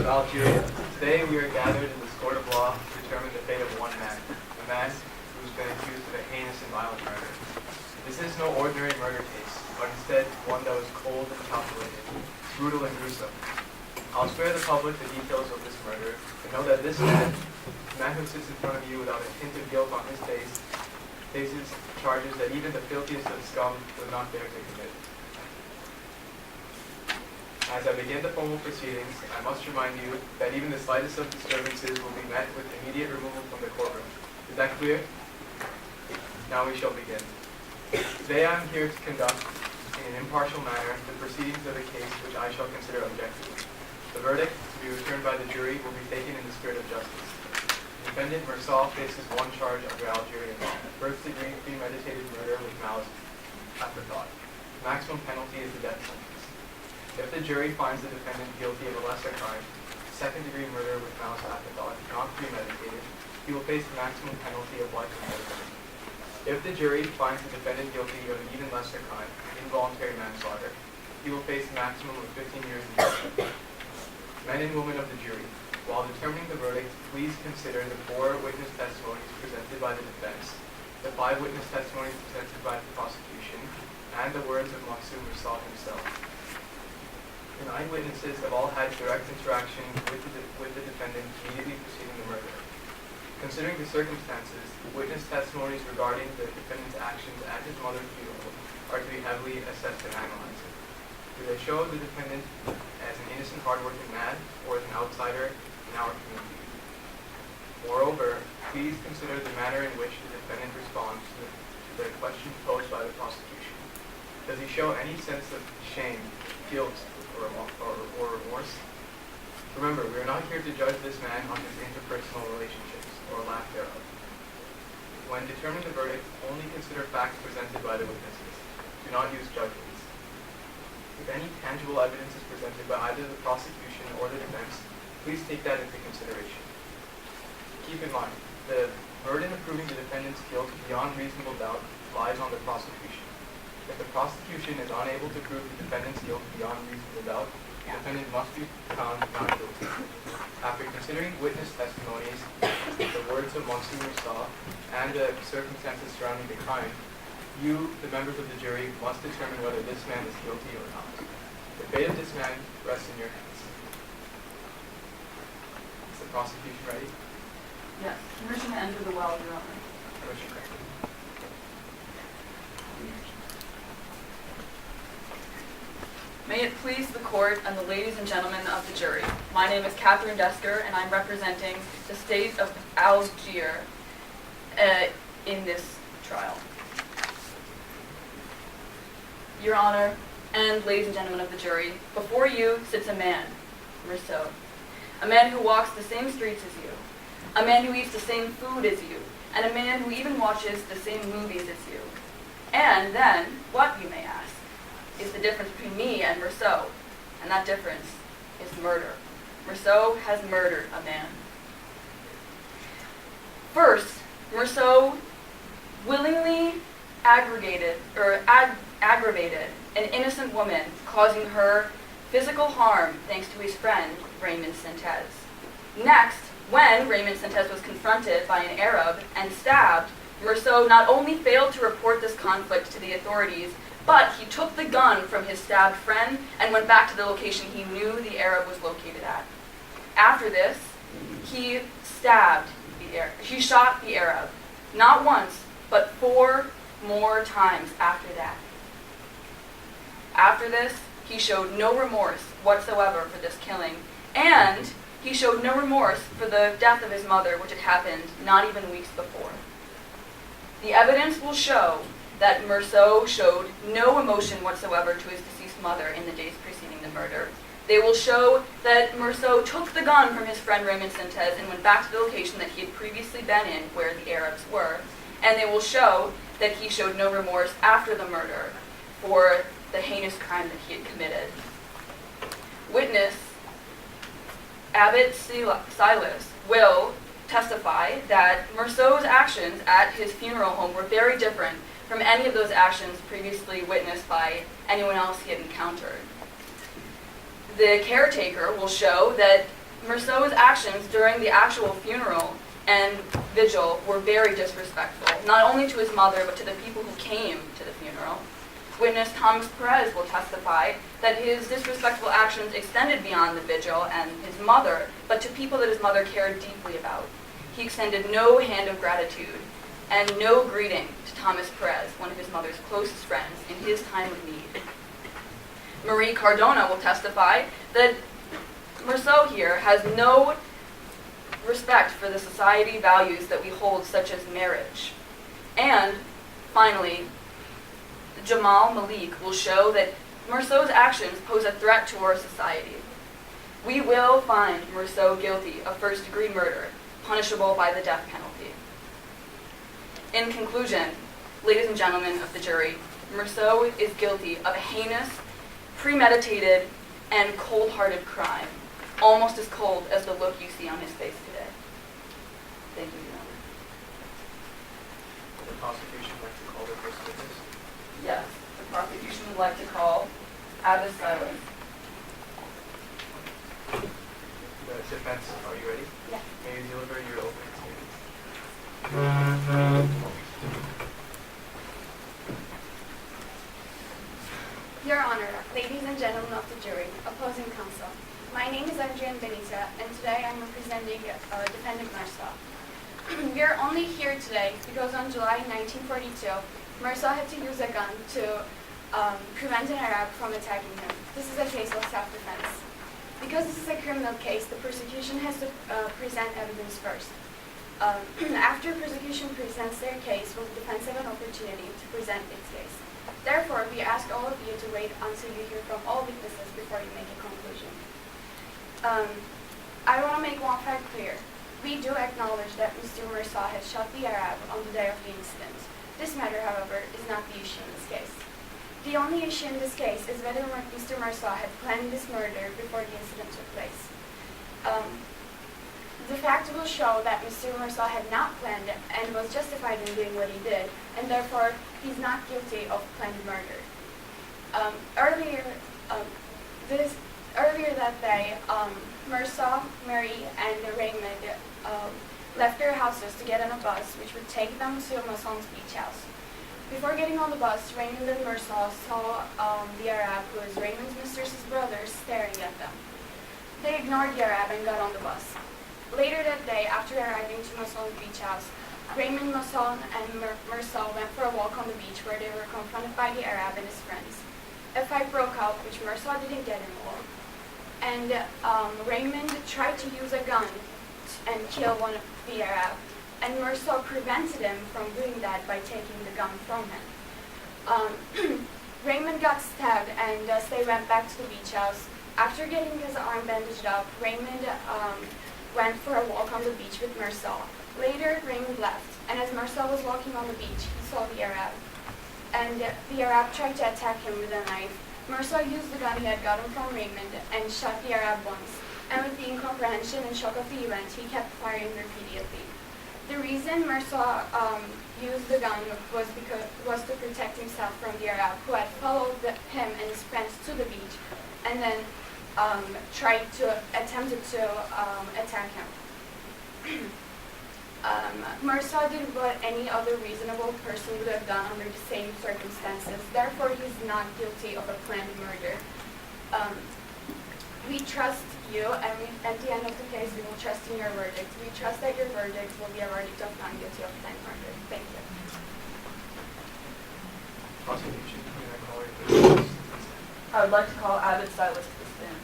of Algeria. Today we are gathered in this court of law to determine the fate of one man, a man who's been accused of a heinous and violent murder. This is no ordinary murder case, but instead one that was cold and calculated, brutal and gruesome. I'll spare the public the details of this murder, but know that this man, the man who sits in front of you without a hint of guilt on his face, faces charges that even the filthiest of scum would not dare to commit. As I begin the formal proceedings, I must remind you that even the slightest of disturbances will be met with immediate removal from the courtroom. Is that clear? Now we shall begin. Today I am here to conduct, in an impartial manner, the proceedings of a case which I shall consider objective. The verdict, to be returned by the jury, will be taken in the spirit of justice. The defendant, Mersal, faces one charge under Algerian law, first-degree premeditated murder with malice aforethought. The maximum penalty is the death sentence. If the jury finds the defendant guilty of a lesser crime, second-degree murder with malice aforethought, not premeditated, he will face the maximum penalty of life imprisonment. If the jury finds the defendant guilty of an even lesser crime, involuntary manslaughter, he will face the maximum of 15 years in prison. Men and women of the jury, while determining the verdict, please consider the 4 witness testimonies presented by the defense, the 5 witness testimonies presented by the prosecution, and the words of Maksum Mersal himself. The 9 witnesses have all had direct interaction with the defendant immediately preceding the murder. Considering the circumstances, witness testimonies regarding the defendant's actions at his mother's funeral are to be heavily assessed and analyzed. Do they show the defendant as an innocent, hardworking man, or as an outsider in our community? Moreover, please consider the manner in which the defendant responds to the question posed by the prosecution. Does he show any sense of shame, guilt, or remorse? Remember, we are not here to judge this man on his interpersonal relationships, or lack thereof. When determining the verdict, only consider facts presented by the witnesses. Do not use judgments. If any tangible evidence is presented by either the prosecution or the defense, please take that into consideration. Keep in mind, the burden of proving the defendant's guilt beyond reasonable doubt lies on the prosecution. If the prosecution is unable to prove the defendant's guilt beyond reasonable doubt, the defendant must be found not guilty. After considering witness testimonies, the words of Maksum Mersal, and the circumstances surrounding the crime, you, the members of the jury, must determine whether this man is guilty or not. The fate of this man rests in your hands. Is the prosecution ready? Yes. Permission to enter the well, Your Honor. Permission granted. May it please the court and the ladies and gentlemen of the jury. My name is Catherine Desker, and I'm representing the state of Algiers in this trial. Your Honor, and ladies and gentlemen of the jury, before you sits a man, Mersal, a man who walks the same streets as you, a man who eats the same food as you, and a man who even watches the same movies as you. And then, what, you may ask, is the difference between me and Mersal? And that difference is murder. Mersal has murdered a man. First, Mersal willingly aggravated an innocent woman, causing her physical harm thanks to his friend, Raymond Santez. Next, when Raymond Santez was confronted by an Arab and stabbed, Mersal not only failed to report this conflict to the authorities, but he took the gun from his stabbed friend and went back to the location he knew the Arab was located at. After this, he shot the Arab, not once, but 4 more times after that. After this, he showed no remorse whatsoever for this killing, and he showed no remorse for the death of his mother, which had happened not even weeks before. The evidence will show that Mersal showed no emotion whatsoever to his deceased mother in the days preceding the murder. They will show that Mersal took the gun from his friend Raymond Santez and went back to the location that he had previously been in, where the Arabs were. And they will show that he showed no remorse after the murder for the heinous crime that he had committed. Witness Abbott Silas will testify that Mersal's actions at his funeral home were very different from any of those actions previously witnessed by anyone else he had encountered. The caretaker will show that Merceau's actions during the actual funeral and vigil were very disrespectful, not only to his mother, but to the people who came to the funeral. Witness Thomas Perez will testify that his disrespectful actions extended beyond the vigil and his mother, but to people that his mother cared deeply about. He extended no hand of gratitude and no greeting to Thomas Perez, one of his mother's closest friends, in his time of need. Marie Cardona will testify that Merceau here has no respect for the society values that we hold, such as marriage. And finally, Jamal Malik will show that Merceau's actions pose a threat to our society. We will find Merceau guilty of first-degree murder, punishable by the death penalty. In conclusion, ladies and gentlemen of the jury, Merceau is guilty of a heinous, premeditated, and cold-hearted crime, almost as cold as the look you see on his face today. Thank you, Your Honor. Would the prosecution like to call their first witness? Yes, the prosecution would like to call Abbas Silas. The defense, are you ready? Yes. May you deliver your opening statement. Your Honor, ladies and gentlemen of the jury, opposing counsel, my name is Adrienne Benita, and today I'm representing defendant Merceau. We are only here today because on July 1942, Merceau had to use a gun to prevent an Arab from attacking him. This is a case of self-defense. Because this is a criminal case, the prosecution has to present evidence first. After prosecution presents their case, will the defense have an opportunity to present its case? Therefore, we ask all of you to wait until you hear from all witnesses before you make a conclusion. I want to make one fact clear. We do acknowledge that Mr. Merceau had shot the Arab on the day of the incident. This matter, however, is not the issue in this case. The only issue in this case is whether Mr. Merceau had planned this murder before the incident took place. The fact will show that Mr. Merceau had not planned it and was justified in doing what he did, and therefore he's not guilty of planned murder. Earlier that day, Merceau, Mary, and Raymond left their houses to get on a bus which would take them to Masson's beach house. Before getting on the bus, Raymond and Merceau saw the Arab, who is Raymond's mistress's brother, staring at them. They ignored the Arab and got on the bus. Later that day, after arriving to Masson's beach house, Raymond, Masson, and Merceau went for a walk on the beach where they were confronted by the Arab and his friends. A fight broke out, which Merceau didn't get involved. And Raymond tried to use a gun and kill one of the Arab, and Merceau prevented him from doing that by taking the gun from him. Raymond got stabbed, and thus they went back to the beach house. After getting his arm bandaged up, Raymond went for a walk on the beach with Merceau. Later, Raymond left, and as Merceau was walking on the beach, he saw the Arab. And the Arab tried to attack him with a knife. Merceau used the gun he had gotten from Raymond and shot the Arab once. And with the incomprehension and shock of the event, he kept firing repeatedly. The reason Merceau used the gun was to protect himself from the Arab, who had followed him and his friends to the beach, and then attempted to attack him. Merceau did what any other reasonable person would have done under the same circumstances. Therefore, he's not guilty of a planned murder. We trust you, and at the end of the case, we will trust in your verdict. We trust that your verdict will be a verdict of not guilty of planned murder. Thank you. Prosecution, can I call your witness? I would like to call Abbas Silas to the stand.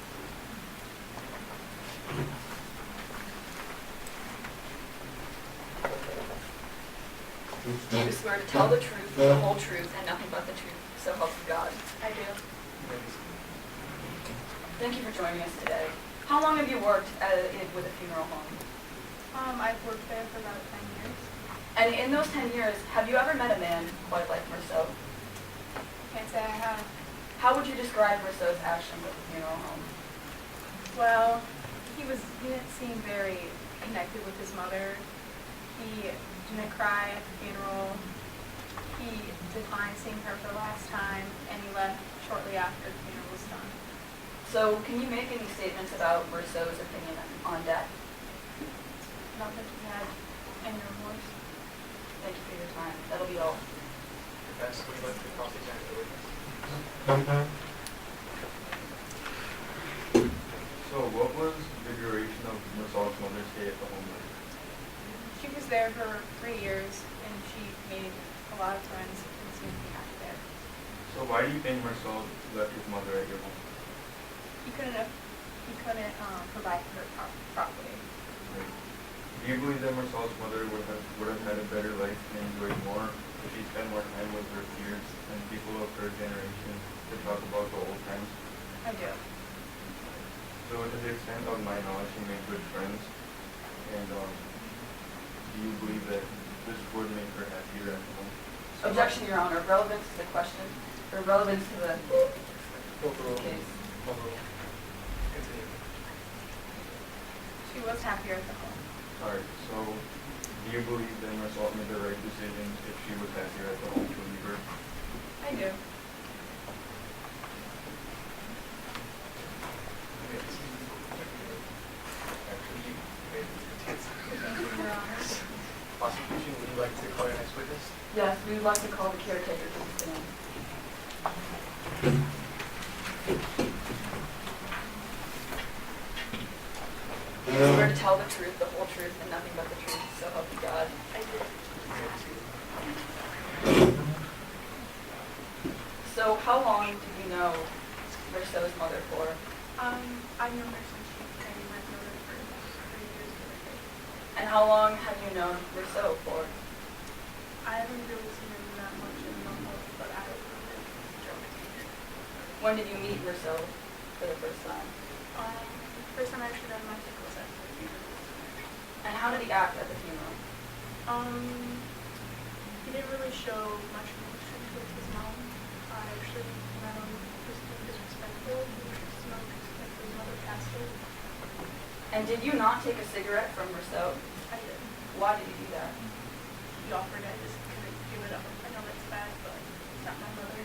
Do you swear to tell the truth, the whole truth, and nothing but the truth, so help you God? I do. Thank you for joining us today. How long have you worked with a funeral home? I've worked there for about 10 years. And in those 10 years, have you ever met a man quite like Merceau? Can't say I have. How would you describe Merceau's actions at the funeral home? Well, he didn't seem very connected with his mother. He didn't cry at the funeral. He declined seeing her for the last time, and he left shortly after the funeral was done. So can you make any statements about Rousseau's opinion on death? Not that he had any remorse. Thank you for your time. That'll be all. Defense, would you like to cross-examine the witness? So what was the duration of Marcel's mother's stay at the home? She was there for 3 years, and she made a lot of friends and seemed to be happy there. So why do you think Marcel left his mother at your home? He couldn't provide for her properly. Do you believe that Marcel's mother would have had a better life and enjoyed more if she spent more time with her peers and people of her generation to talk about the old times? I do. So to the extent of my knowledge, she made good friends, and do you believe that this would make her happier at home? Objection, Your Honor. Relevance to the question, or relevance to the Call the roll. case. Call the roll. Continue. She was happier at the home. Alright, so do you believe that Marcel made the right decision if she was happier at the home to leave her? I do. Your Honor. Prosecution, would you like to call your next witness? Yes, we would like to call the caretaker to the stand. You swear to tell the truth, the whole truth, and nothing but the truth, so help you God. I do. So how long did you know Rousseau's mother for? I know her since she came. I've known her for 3 years. And how long have you known Rousseau for? I haven't really seen him that much in the home, but I remember joking. When did you meet Rousseau for the first time? First time I actually got my sickle was at the funeral. And how did he act at the funeral? He didn't really show much emotion towards his mom. I actually met him just being disrespectful. He was not disrespectful. His mother passed away. And did you not take a cigarette from Rousseau? I did. Why did you do that? He offered it. I just couldn't give it up. I know that's bad, but it's not my mother.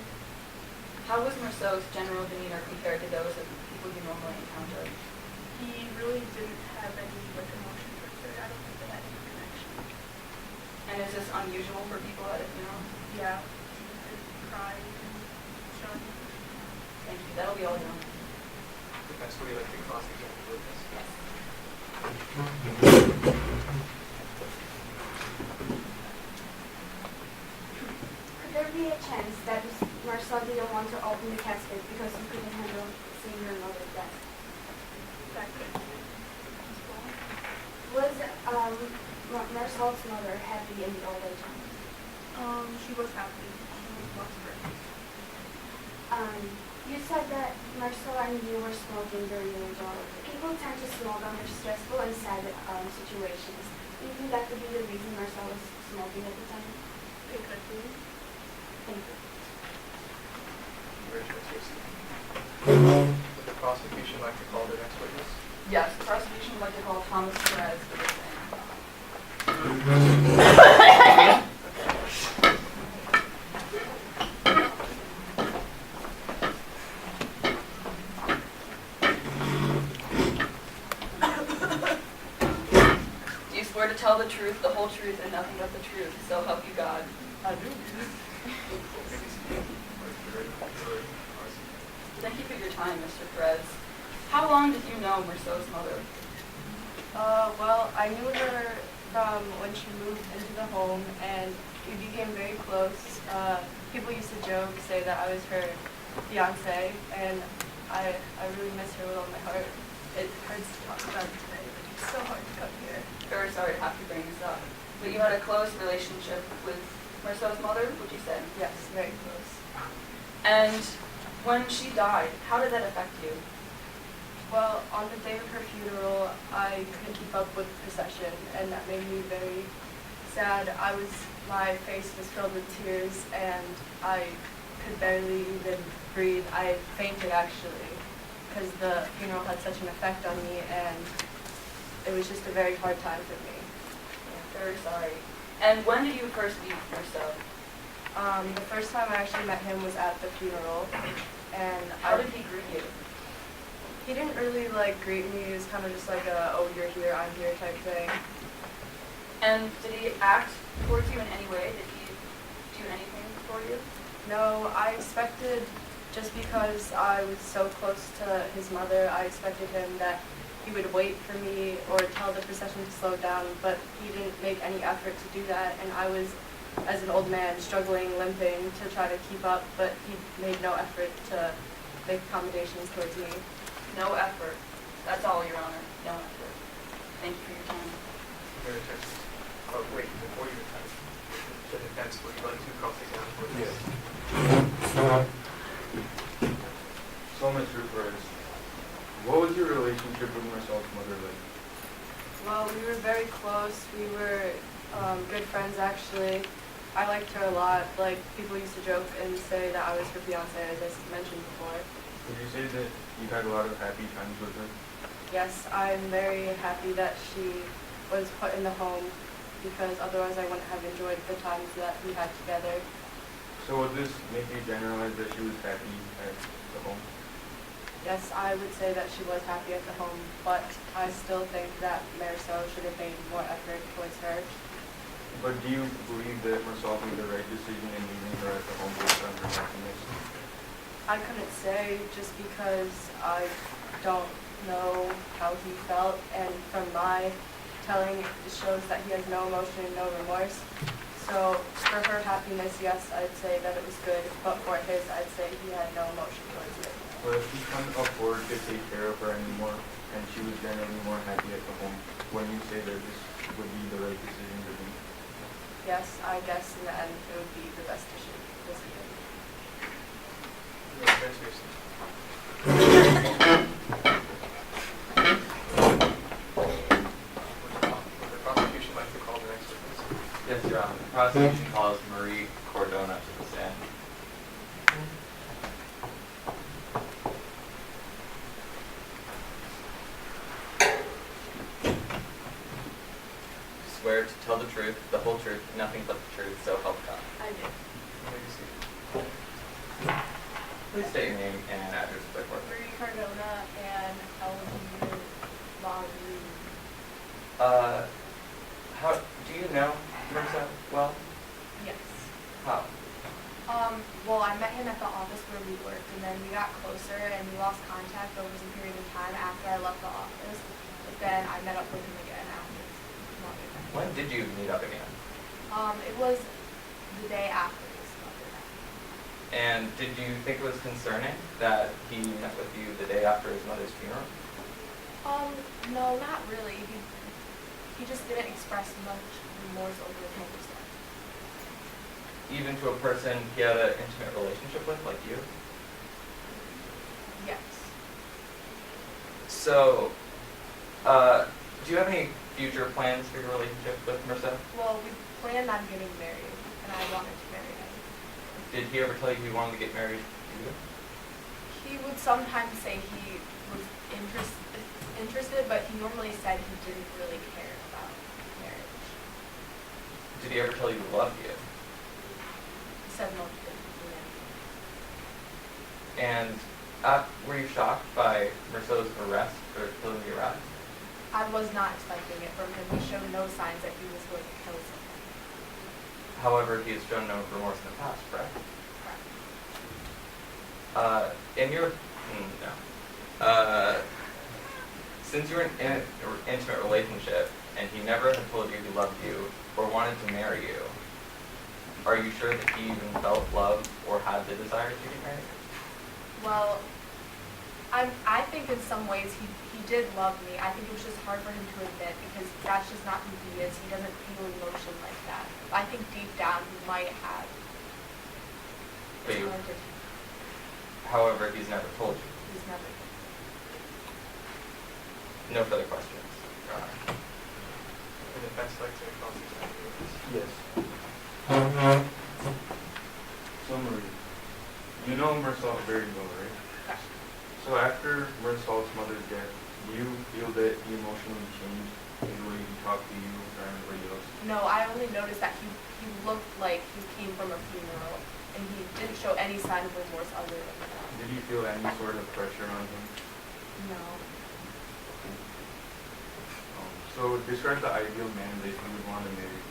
How was Rousseau's general demeanor compared to those of people you normally encounter? He really didn't have any emotion towards her. I don't think they had any connection. And is this unusual for people at a funeral? Yeah. He could cry and show me. Thank you. That'll be all done. Defense, would you like to cross-examine the witness? Yes. Could there be a chance that Marcel didn't want to open the casket because he couldn't handle seeing her mother's death? That could be. Was Marcel's mother happy in the old age home? She was happy. She was prosperous. You said that Marcel and you were smoking during your job. People tend to smoke under stressful and sad situations. Do you think that could be the reason Marcel was smoking at the time? It could be. Thank you. Would the prosecution like to call the next witness? Yes, the prosecution would like to call Thomas Perez for the stand. Do you swear to tell the truth, the whole truth, and nothing but the truth, so help you God? I do. Thank you for your time, Mr. Perez. How long did you know Rousseau's mother? Well, I knew her from when she moved into the home, and we became very close. People used to joke, say that I was her fiance, and I really miss her with all my heart. It hurts to talk about it today, but it's so hard to come here. Very sorry to have to bring this up, but you had a close relationship with Rousseau's mother, would you say? Yes, very close. And when she died, how did that affect you? Well, on the day of her funeral, I couldn't keep up with the procession, and that made me very sad. My face was filled with tears, and I could barely even breathe. I fainted, actually, because the funeral had such an effect on me, and it was just a very hard time for me. Yeah, very sorry. And when did you first meet Rousseau? The first time I actually met him was at the funeral, and How did he greet you? He didn't really like greet me. He was kind of just like a, oh, you're here, I'm here type thing. And did he act towards you in any way? Did he do anything for you? No, I expected, just because I was so close to his mother, I expected him that he would wait for me or tell the procession to slow down, but he didn't make any effort to do that, and I was, as an old man, struggling, limping to try to keep up, but he made no effort to make accommodations towards me. No effort. That's all, Your Honor. No effort. Thank you for your time. Your attention. Oh, wait, before you attend, the defense, would you like to cross-examine for this? So, Mr. Perez, what was your relationship with Marcel's mother like? Well, we were very close. We were good friends, actually. I liked her a lot. Like, people used to joke and say that I was her fiance, as I mentioned before. Would you say that you had a lot of happy times with her? Yes, I'm very happy that she was put in the home, because otherwise I wouldn't have enjoyed the times that we had together. So would this make you generalize that she was happy at the home? Yes, I would say that she was happy at the home, but I still think that Marisol should have made more effort towards her. But do you believe that Marcel made the right decision in leaving her at the home based on her happiness? I couldn't say, just because I don't know how he felt, and from my telling, it shows that he has no emotion, no remorse. So for her happiness, yes, I'd say that it was good, but for his, I'd say he had no emotion towards it. But if he couldn't afford to take care of her anymore, and she was generally more happy at the home, wouldn't you say that this would be the right decision to make? Yes, I guess in the end, it would be the best decision. Your defense, please. Would the prosecution like to call the next witness? Yes, Your Honor. The prosecution calls Marie Cordona to the stand. Swear to tell the truth, the whole truth, nothing but the truth, so help God. I do. You may be seated. Please state your name and address for the court. Marie Cardona and Eldon Laru. How do you know Marissa well? Yes. How? Well, I met him at the office where we worked, and then we got closer, and we lost contact over some period of time after I left the office. But then I met up with him again after. When did you meet up again? It was the day after this mother died. And did you think it was concerning that he met with you the day after his mother's funeral? No, not really. He just didn't express much remorse over his mother's death. Even to a person he had an intimate relationship with, like you? Yes. So, do you have any future plans for your relationship with Marissa? Well, we planned on getting married, and I wanted to marry him. Did he ever tell you he wanted to get married to you? He would sometimes say he was interested, but he normally said he didn't really care about marriage. Did he ever tell you he loved you? He said no, he didn't do anything. And were you shocked by Marissa's arrest or killing the arrest? I was not expecting it from him. He showed no signs that he was going to kill someone. However, he has shown no remorse in the past, correct? In your since you were in an intimate relationship and he never had told you he loved you or wanted to marry you, are you sure that he even felt love or had the desire to get married? Well, I think in some ways he did love me. I think it was just hard for him to admit because that's just not who he is. He doesn't feel emotion like that. I think deep down he might have. But It's you- hard to- However, he's never told you. He's never. No further questions, Your Honor. The defense like to cross-examine the witness. Yes. So Marie, you know Marcel very well, right? Yeah. So after Marcel's mother's death, do you feel that he emotionally changed in the way he talked to you or anybody else? No, I only noticed that he looked like he came from a funeral, and he didn't show any sign of remorse other than that. Did you feel any sort of pressure on him? No. So describe the ideal man that you would want to marry.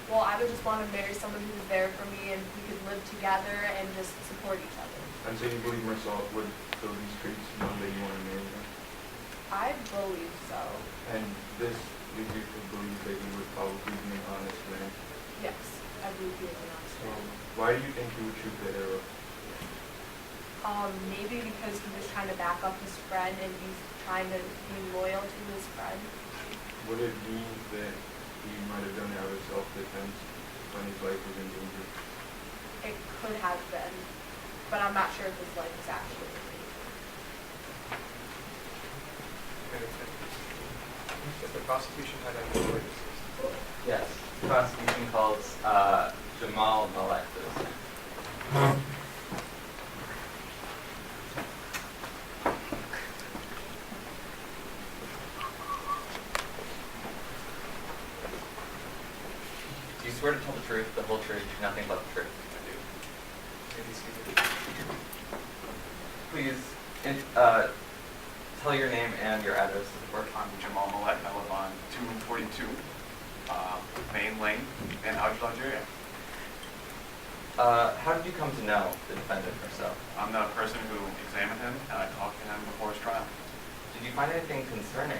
Well, I would just want to marry someone who's there for me and we could live together and just support each other. And so you believe Marcel would fill these traits knowing that you want to marry him? I believe so. And this leads you to believe that he would probably be an honest man. Yes, I believe he is an honest So man. why do you think he would shoot the arrow? Maybe because he was trying to back up his friend and he's trying to be loyal to his friend. Would it mean that he might have done it out of self-defense when his life was in danger? It could have been, but I'm not sure if his life is actually in danger. Does the prosecution have any witnesses? Yes. Prosecution calls Jamal Malek to the stand. Do you swear to tell the truth, the whole truth, nothing but the truth? I do. Maybe seated. Please tell your name and your address to the court. I'm Jamal Malek. I live on 242 Main Lane in Algiers, Algeria. How did you come to know the defendant Marcel? I'm the person who examined him and I talked to him before his trial. Did you find anything concerning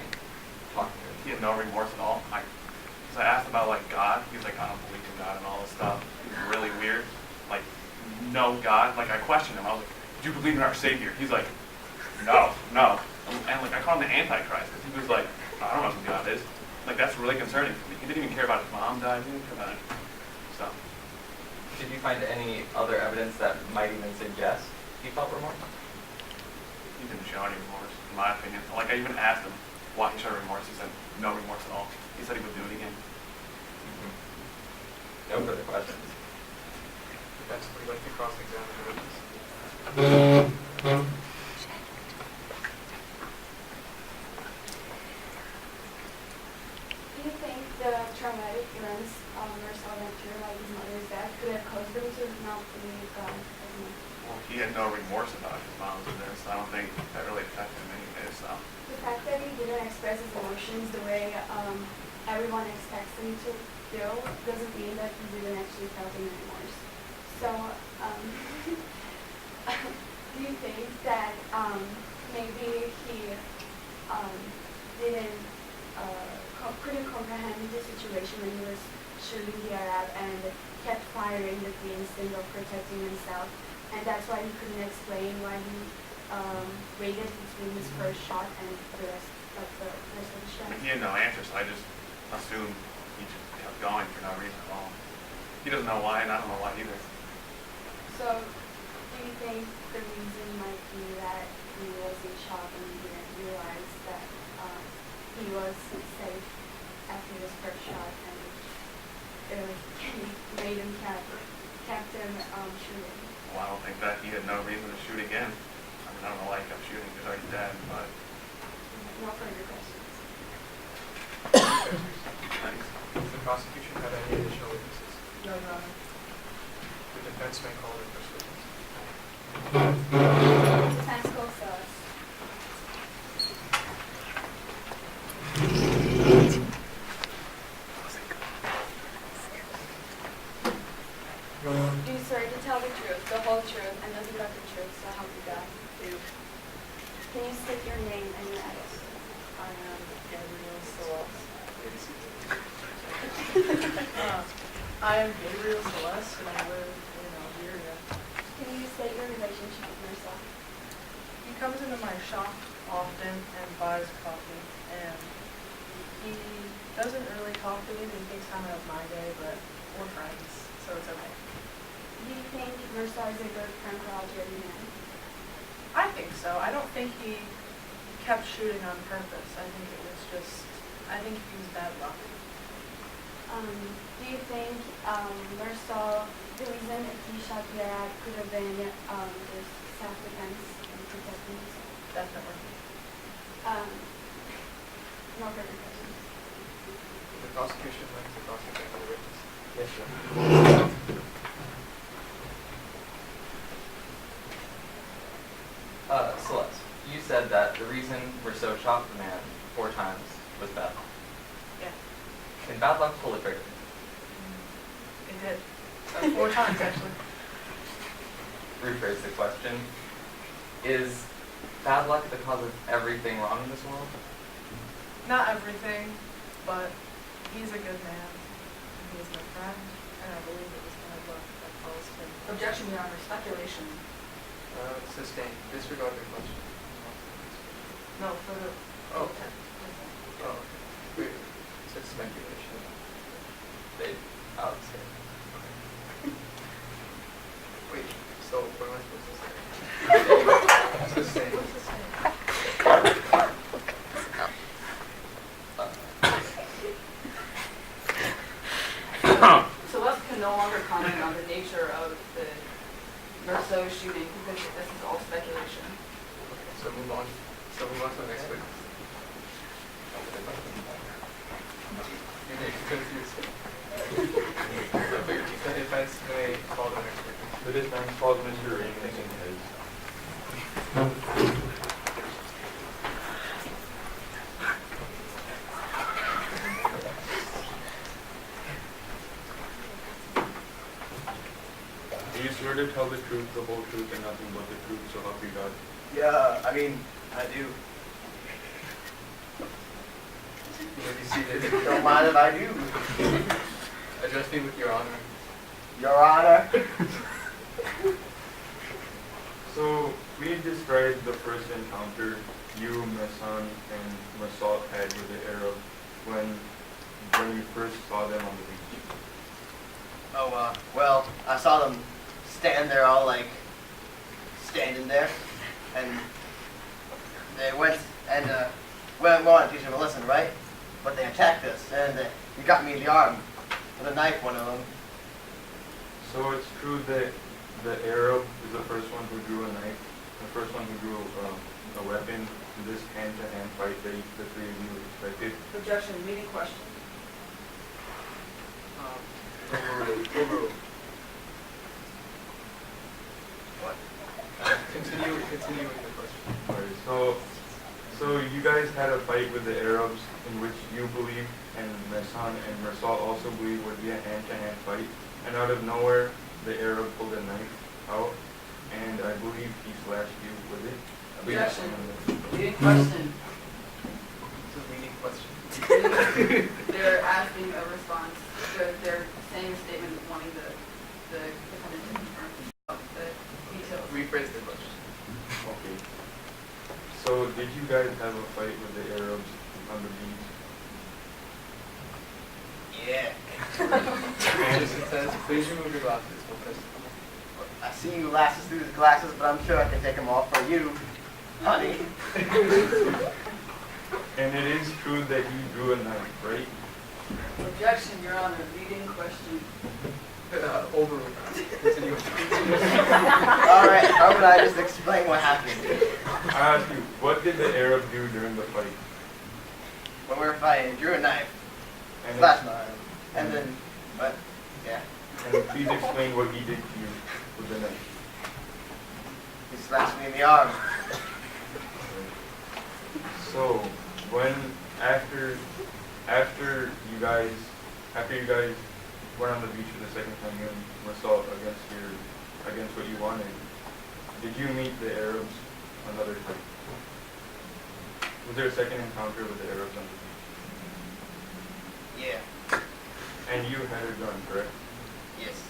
talking to He him? had no remorse at all. So I asked about like God. He's like, I don't believe in God and all this stuff. He was really weird. Like, no God. Like I questioned him. I was like, do you believe in our Savior? He's like, no. And like I called him the Antichrist because he was like, I don't know who God is. Like that's really concerning for me. He didn't even care about his mom died. He didn't care about it. So Did you find any other evidence that might even suggest he felt remorse? he didn't show any remorse, in my opinion. Like I even asked him why he showed remorse. He said no remorse at all. He said he would do it again. No further questions. Defense, would you like to cross-examine the witness? Do you think the traumatic events Marcel went through, like his mother's death, could have caused him to not believe God as much? Well, he had no remorse about his mom's death, so I don't think that really affected him anyway. So The fact that he didn't express his emotions the way everyone expects him to do doesn't mean that he didn't actually feel any remorse. So, do you think that maybe he didn't couldn't comprehend the situation when he was shooting the Arab and kept firing with the instinct of protecting himself, and that's why he couldn't explain why he waited between his first shot and the rest of the shot? he had no answer, so I just assumed he just kept going for no reason at all. He doesn't know why, and I don't know why either. So, do you think the reason might be that he was in shock and he didn't realize that he was safe after his first shot and made him kept him shooting? Well, I don't think that he had no reason to shoot again. I mean, I don't know why he kept shooting. He's already dead, but No further questions. thanks. Does the prosecution have any additional witnesses? No, Your Honor. The defense may call the first witness. Defense calls us. Do you swear to tell the truth, the whole truth, and nothing but the truth, so help you God? Can you state your name and your address? I am Gabriel Celeste. Maybe seated. I am Gabriel Celeste and I live in Algeria. Can you state your relationship with yourself? He comes into my shop often and buys coffee, and he doesn't really talk to me. He takes time out of my day, but we're friends, so it's okay. Do you think Marcel is a good friend for Algerian man? I think so. I don't think he kept shooting on purpose. I think it was just, I think he was bad luck. Do you think Marcel, the reason he shot the Arab could have been just self-defense and protecting himself? Definitely. No further questions. The prosecution like to cross-examine the witness. Yes, sir. Celeste, you said that the reason Rousseau shot the man 4 times was bad luck. Yeah. Can bad luck pull a trigger? It did. 4 times, actually. Rephrase the question. Is bad luck the cause of everything wrong in this world? Not everything, but he's a good man. He's my friend, and I believe it was bad luck that caused him. Objection, Your Honor, speculation. Sustained. Disregard the question. No, for the. Oh. Oh. Wait. It said speculation. They, Alex here. Wait. So what am I supposed to say? Sustained. Celeste can no longer comment on the nature of the Merceau shooting because this is all speculation. So move on. So move on to the next witness. You're getting confused. The defense may call the next witness. The defense calls Mr. Raymond Sanchez. Do you swear to tell the truth, the whole truth, and nothing but the truth, so help you God? Yeah, I mean, I do. You may be seated. Don't mind if I do. Address me with your honor. Your Honor. So, we described the first encounter you, Mesan, and Massault had with the Arab when you first saw them on the beach. Oh, well, I saw them stand there all like, standing there, and they went and, well, we wanted to teach them a lesson, right? But they attacked us, and he got me in the arm with a knife, one of them. So it's true that the Arab is the first one who drew a knife, the first one who drew a weapon in this hand-to-hand fight that the 3 of you expected. Objection, leading question. Overruled. What? Continue with the question. Alright, so you guys had a fight with the Arabs in which you believe, and Mesan and Mersal also believe would be a hand-to-hand fight, and out of nowhere, the Arab pulled a knife out, and I believe he slashed you with it. Objection. Leading question. It's a leading question. They're asking a response. They're saying a statement wanting the defendant to confirm the details. Rephrase the question. Okay. So did you guys have a fight with the Arabs on the beach? Yeah. Jason says, please remove your glasses. We'll test them. I see you glasses through the glasses, but I'm sure I can take them off for you, honey. And it is true that you drew a knife, right? Objection, Your Honor. Leading question. Overruled. Continue with the question. All right, how would I just explain what happened? I ask you, what did the Arab do during the fight? When we were fighting, drew a knife, And, slashed my arm, and then, but, yeah, and please explain what he did to you with the knife. he slashed me in the arm. So, after you guys went on the beach for the second time, you and Massault against what you wanted, did you meet the Arabs another time? Was there a second encounter with the Arabs on the beach? Yeah, And you had a gun, correct? yes,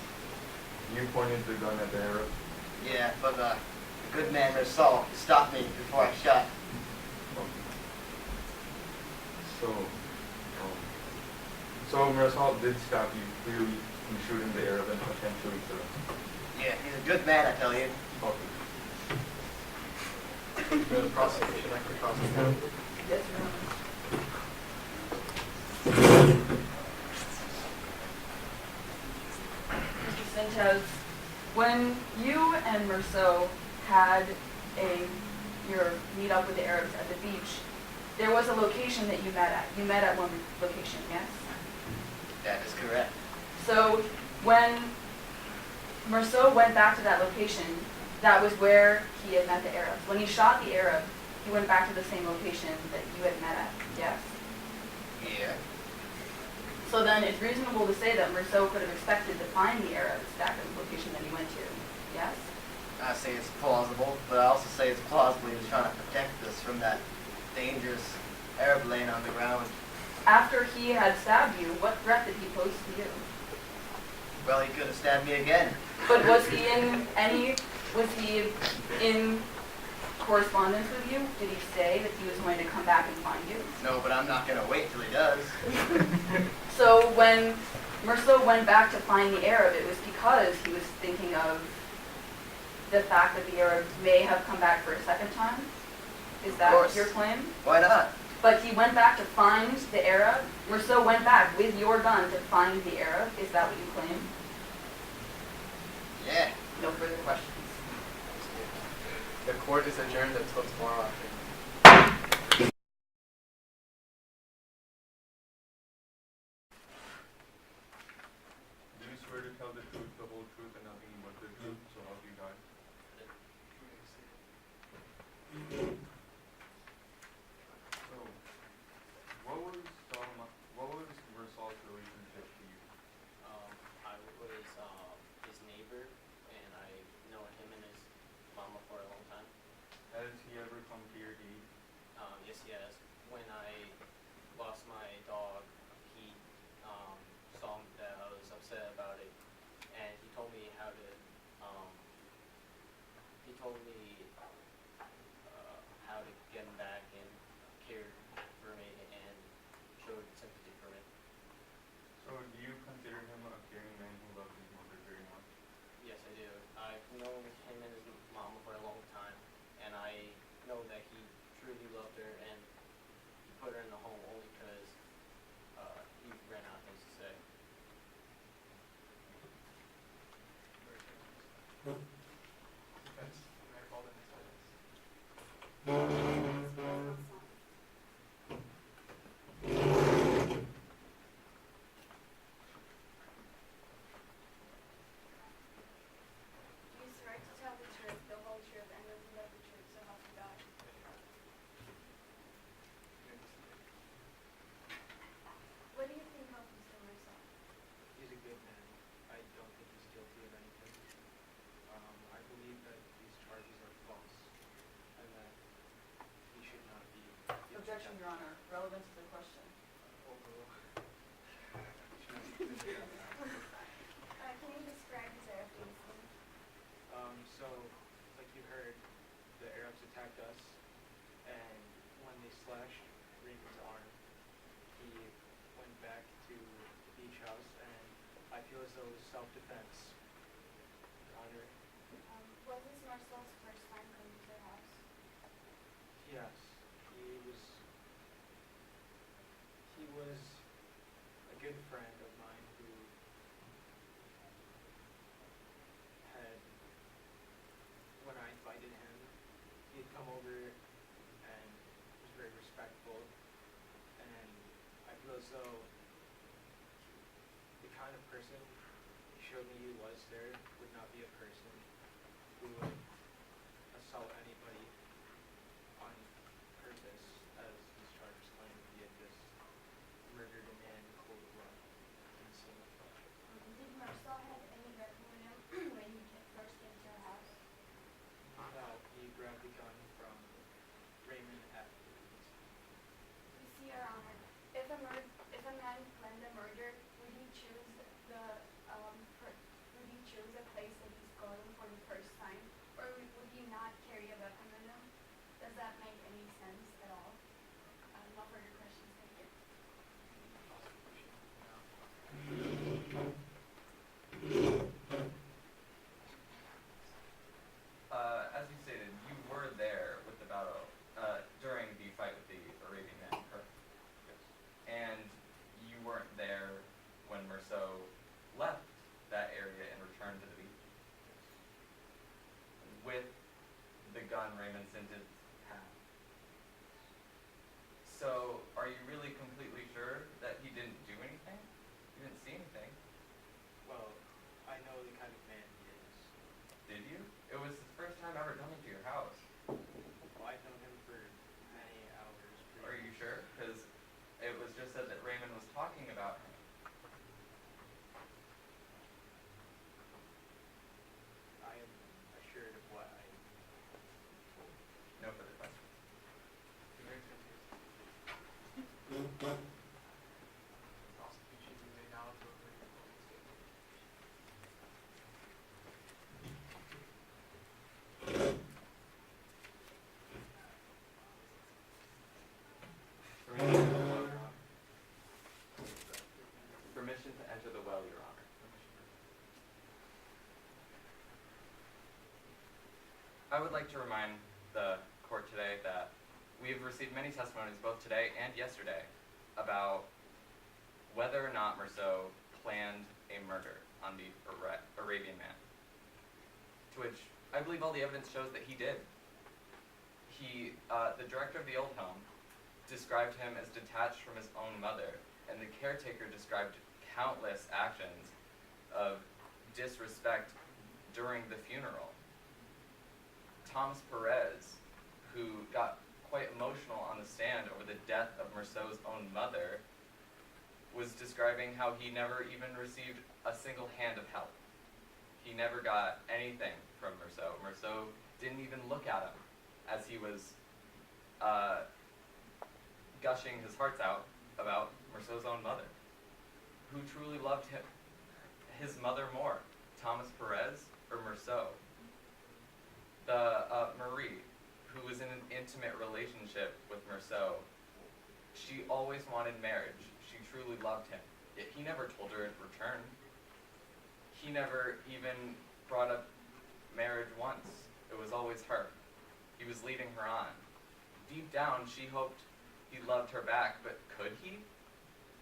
You pointed the gun at the Arab. yeah, but the good man Saul stopped me before I shot. So Marisol did stop you clearly from shooting the Arab and potentially kill him. Yeah, he's a good man, I tell you. Okay. The prosecution, I can prosecute. Yes, Your Honor. Mr. Sanchez, when you and Merceau had your meet up with the Arabs at the beach, there was a location that you met at. You met at one location, yes? That is correct. So when Merceau went back to that location, that was where he had met the Arabs. When he shot the Arab, He went back to the same location that you had met at, yes? Yeah. So then it's reasonable to say that Merceau could have expected to find the Arabs back at the location that he went to, yes? I say it's plausible, but I also say it's plausible he was trying to protect us from that dangerous Arab laying on the ground. After he had stabbed you, what threat did he pose to you? Well, he could have stabbed me again. But was he in correspondence with you? Did he say that he was going to come back and find you? No, but I'm not going to wait till he does. So when Merceau went back to find the Arab, it was because he was thinking of the fact that the Arab may have come back for a second time? Is Of that course. your claim? Why not? But he went back to find the Arab? Merceau went back with your gun to find the Arab? Is that what you claim? Yeah. No further questions. The court is adjourned until tomorrow afternoon. Do you swear to tell the truth, the whole truth, and nothing but the truth, so help you God? So, what was Mersaul's relationship to you? I was his neighbor, and I know him and his mama for a long time. Has he ever come to your aid? Yes, he has. When I lost my dog, he saw that I was upset about it, and he told me how to. He told me how to get him back and cared for me and showed sympathy for me. So, do you consider him a caring man who loves his mother very much? Yes, I do. I've known him and his mama for a long time, and I know that he truly loved her, and he put her in the home only because he ran out of things to say. Defense, can I call the next witness? Do you swear to tell the truth, the whole truth, and nothing but the truth, so help you God? What do you think of Mr. Mersault? He's a good man. I don't think he's guilty of anything. I believe that these charges are false and that he should not be guilty. Objection, Your Honor. Relevant to the question. Overall, he should not be guilty of that. Can you describe his Arab gangster? So, like you heard, the Arabs attacked us, and when they slashed Raymond's arm, he went back to the beach house, and I feel as though it was self-defense. Your Honor, Was this Mersault's first time coming to their house? yes, he was a good friend of mine who had, when I invited him, he'd come over and was very respectful, and I feel as though the kind of person he showed me he was there would not be a person who would assault anybody on purpose, as these charges claim. He had just murdered a man in cold blood in Singapore. Did Mersault have any weapon with him when he first came to our house? He grabbed the gun from Raymond afterwards. You see, Your Honor, if a man planned a murder, would he choose a place that he's going for the first time, or would he not carry a weapon with him? Does that make any sense at all? No further questions, thank you. As you stated, you were there with the battle during the fight with the Arabian man, correct? Yes. And you weren't there when Merceau left that area and returned to the beach with the gun Raymond Sinted had. So, are you really completely sure that he didn't do anything? You didn't see anything, Well, I know the kind of man he is. did you? It was the first time ever coming to your house. Well, I've known him for I would like to remind the court today that we have received many testimonies both today and yesterday about whether or not Merceau planned a murder on the Arabian man, to which I believe all the evidence shows that he did. The director of the old home described him as detached from his own mother, and the caretaker described countless actions of disrespect during the funeral. Thomas Perez, who got quite emotional on the stand over the death of Merceau's own mother, was describing how he never even received a single hand of help. He never got anything from Merceau. Merceau didn't even look at him as he was gushing his hearts out about Merceau's own mother. Who truly loved him, his mother more, Thomas Perez or Merceau? Marie, who was in an intimate relationship with Merceau, she always wanted marriage. She truly loved him. Yet he never told her in return. He never even brought up marriage once. It was always her. He was leading her on. Deep down, she hoped he loved her back, but could he?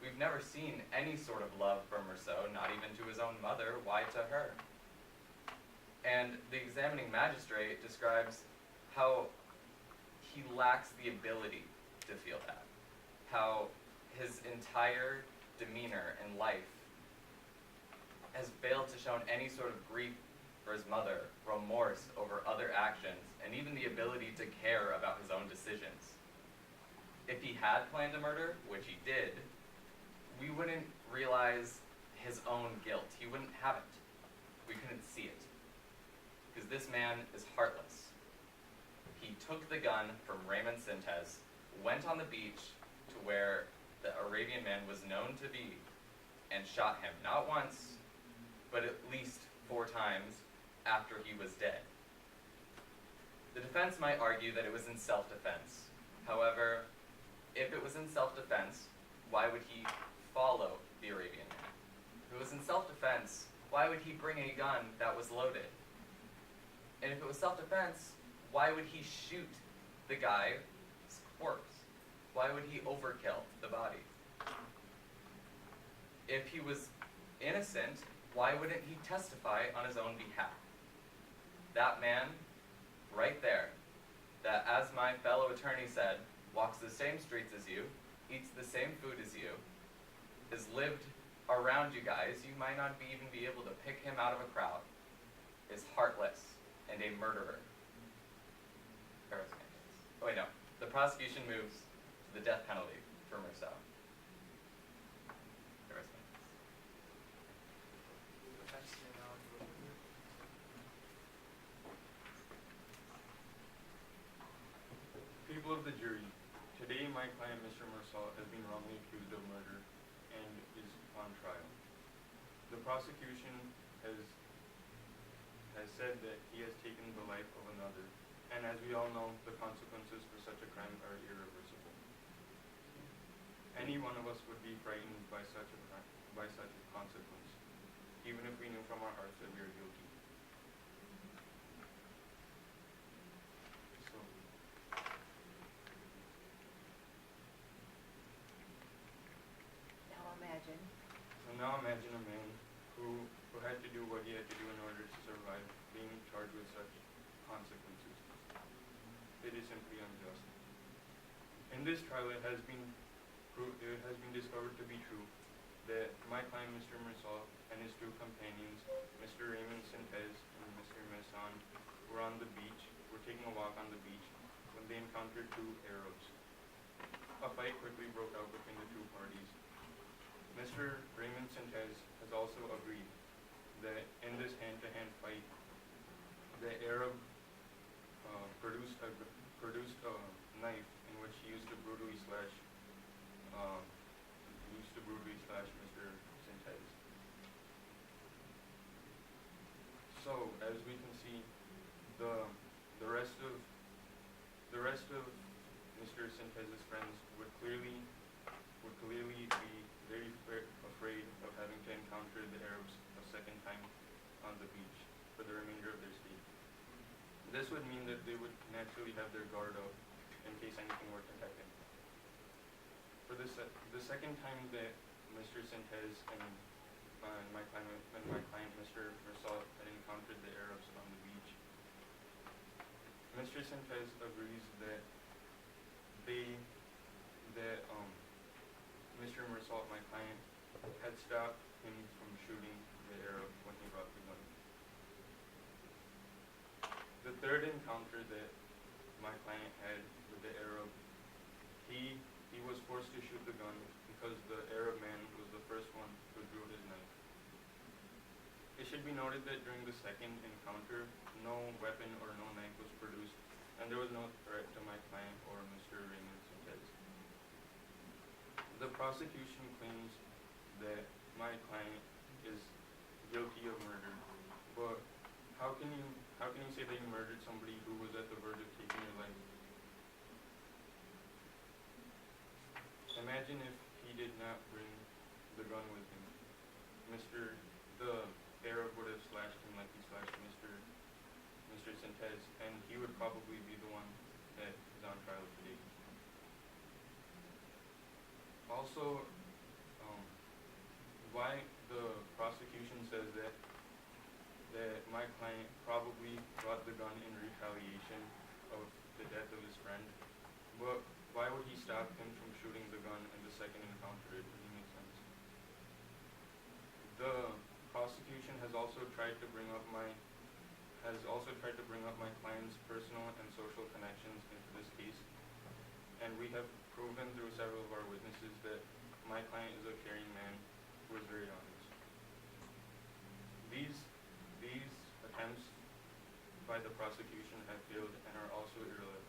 We've never seen any sort of love from Merceau, not even to his own mother. Why to her? And the examining magistrate describes how he lacks the ability to feel that. How his entire demeanor in life has failed to show any sort of grief for his mother, remorse over other actions, and even the ability to care about his own decisions. If he had planned a murder, which he did, we wouldn't realize his own guilt. He wouldn't have it. We couldn't see it. Because this man is heartless. He took the gun from Raymond Sintez, went on the beach to where the Arabian man was known to be, and shot him not once, but at least 4 times after he was dead. The defense might argue that it was in self-defense. However, if it was in self-defense, why would he follow the Arabian man? If it was in self-defense, why would he bring a gun that was loaded? And if it was self-defense, why would he shoot the guy's corpse? Why would he overkill the body? If he was innocent, why wouldn't he testify on his own behalf? That man, right there, that, as my fellow attorney said, walks the same streets as you, eats the same food as you, has lived around you guys, you might not even be able to pick him out of a crowd, is heartless and a murderer. Oh wait, no. The prosecution moves to the death penalty for Merceau. People of the jury, today my client, Mr. Merceau, has been wrongly accused of murder and is on trial. The prosecution has said that he has taken the life of another, and as we all know, the consequences for such a crime are irreversible. Any one of us would be frightened by such a crime, by such a consequence, even if we knew from our hearts that we are guilty. So, now imagine a man who had to do what he had to do in order to survive being charged with such consequences. It is simply unjust. In this trial, it has been discovered to be true that my client, Mr. Merceau, and his 2 companions, Mr. Raymond Sintez and Mr. Messan, were on the beach, were taking a walk on the beach, when they encountered 2 Arabs. A fight quickly broke out between the 2 parties. Mr. Raymond Sintez has also agreed that in this hand-to-hand fight, the Arab produced a knife in which he used to brutally slash Mr. Sintez. So, as we can see, the rest of Mr. Sintez's friends would clearly be very afraid of having to encounter the Arabs a second time on the beach for the remainder of their stay. This would mean that they would naturally have their guard up in case anything were to happen. For the second time that Mr. Sintez and my client Mr. Mersal had encountered the Arabs on the beach, Mr. Sintez agrees that Mr. Mersal, my client, had stopped him from shooting the Arab when he brought the gun. The third encounter that my client had with the Arab, he was forced to shoot the gun because the Arab man was the first one who drew his knife. It should be noted that during the second encounter, no weapon or no knife was produced, and there was no threat to my client or Mr. Raymond Sintez. The prosecution claims that my client is guilty of murder, but how can you say that you murdered somebody who was at the verge of taking your life? Imagine if he did not bring the gun with him. The Arab would have slashed him like he slashed Mr. Sintez, and he would probably be the one that is on trial today. Also, why the prosecution says that my client probably brought the gun in retaliation of the death of his friend, but why would he stop him from shooting the gun in the second encounter? It doesn't make sense. The prosecution has also tried to bring up my client's personal and social connections into this case, and we have proven through several of our witnesses that my client is a caring man who is very honest. These attempts by the prosecution have failed and are also irrelevant.